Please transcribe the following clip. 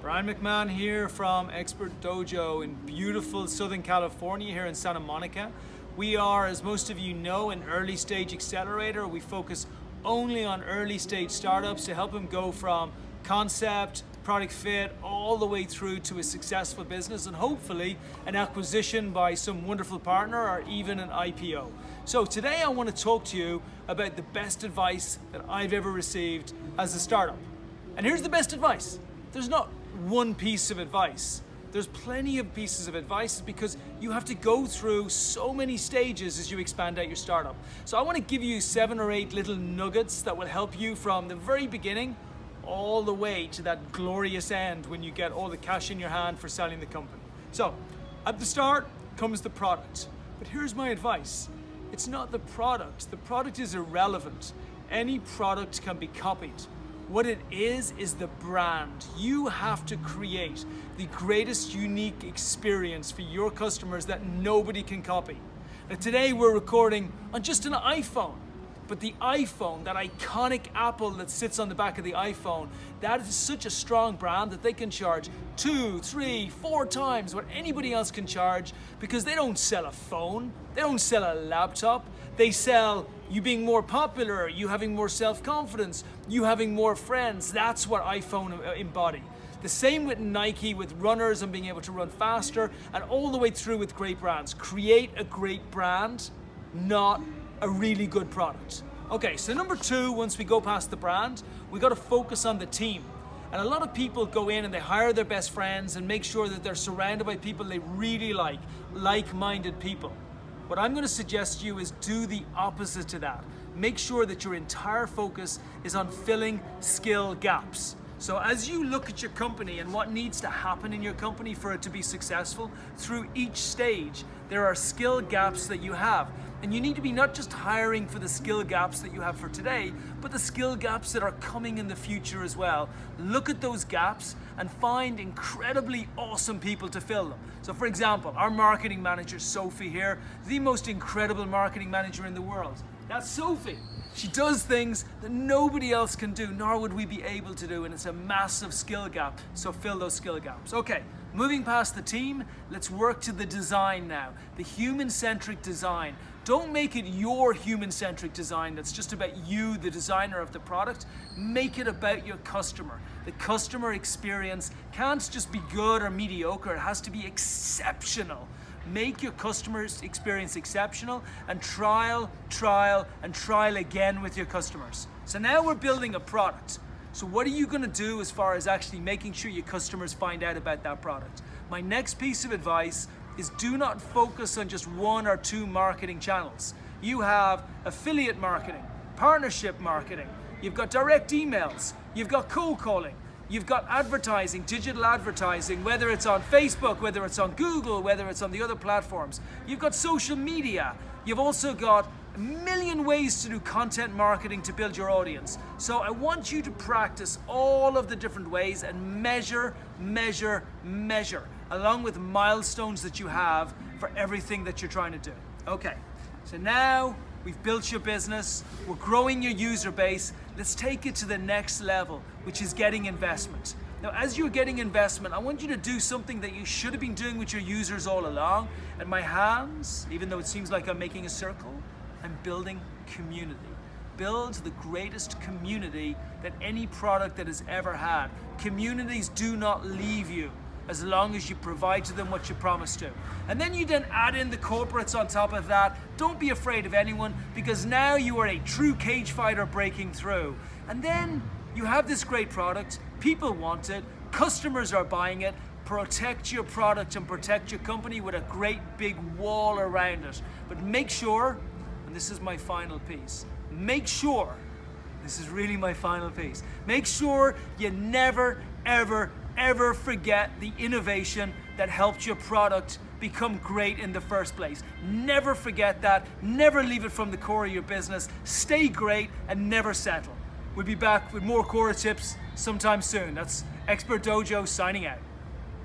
Brian McMahon here from Expert Dojo in beautiful Southern California here in Santa Monica. We are, as most of you know, an early stage accelerator. We focus only on early stage startups to help them go from concept, product fit, all the way through to a successful business and hopefully an acquisition by some wonderful partner or even an IPO. So today I want to talk to you about the best advice that I've ever received as a startup. And here's the best advice. There's not one piece of advice. There's plenty of pieces of advice because you have to go through so many stages as you expand out your startup. So I want to give you 7 or 8 little nuggets that will help you from the very beginning all the way to that glorious end when you get all the cash in your hand for selling the company. So at the start comes the product. But here's my advice. It's not the product. The product is irrelevant. Any product can be copied. What it is the brand. You have to create the greatest unique experience for your customers that nobody can copy. Now today we're recording on just an iPhone, but the iPhone, that iconic Apple that sits on the back of the iPhone, that is such a strong brand that they can charge 2, 3, 4 times what anybody else can charge because they don't sell a phone, they don't sell a laptop, they sell you being more popular, you having more self-confidence, you having more friends. That's what iPhone embody. The same with Nike, with runners and being able to run faster, and all the way through with great brands. Create a great brand, not a really good product. Okay, so number 2, once we go past the brand, we got to focus on the team. And a lot of people go in and they hire their best friends and make sure that they're surrounded by people they really like-minded people. What I'm going to suggest to you is do the opposite to that. Make sure that your entire focus is on filling skill gaps. So as you look at your company and what needs to happen in your company for it to be successful, through each stage, there are skill gaps that you have. And you need to be not just hiring for the skill gaps that you have for today, but the skill gaps that are coming in the future as well. Look at those gaps and find incredibly awesome people to fill them. So for example, our marketing manager, Sophie here, the most incredible marketing manager in the world. That's Sophie. She does things that nobody else can do, nor would we be able to do, and it's a massive skill gap, so fill those skill gaps. Okay, moving past the team, let's work to the design now, the human-centric design. Don't make it your human-centric design that's just about you, the designer of the product. Make it about your customer. The customer experience can't just be good or mediocre, it has to be exceptional. Make your customer's experience exceptional and trial again with your customers. So now we're building a product. So what are you going to do as far as actually making sure your customers find out about that product? My next piece of advice is do not focus on just 1 or 2 marketing channels. You have affiliate marketing, partnership marketing, you've got direct emails, you've got cold calling, you've got advertising, digital advertising, whether it's on Facebook, whether it's on Google, whether it's on the other platforms. You've got social media. You've also got a million ways to do content marketing to build your audience. So I want you to practice all of the different ways and measure, along with milestones that you have for everything that you're trying to do. Okay, so now we've built your business, we're growing your user base, let's take it to the next level, which is getting investment. Now, as you're getting investment, I want you to do something that you should have been doing with your users all along. And my hands, even though it seems like I'm making a circle, I'm building community. Build the greatest community that any product that has ever had. Communities do not leave you as long as you provide to them what you promised to. And then you then add in the corporates on top of that. Don't be afraid of anyone because now you are a true cage fighter breaking through. And then you have this great product, people want it, customers are buying it. Protect your product and protect your company with a great big wall around it. But make sure, and this is my final piece, make sure, this is really my final piece, make sure you never, ever forget the innovation that helped your product become great in the first place. Never forget that, never leave it from the core of your business. Stay great and never settle. We'll be back with more core tips sometime soon. That's Expert Dojo signing out.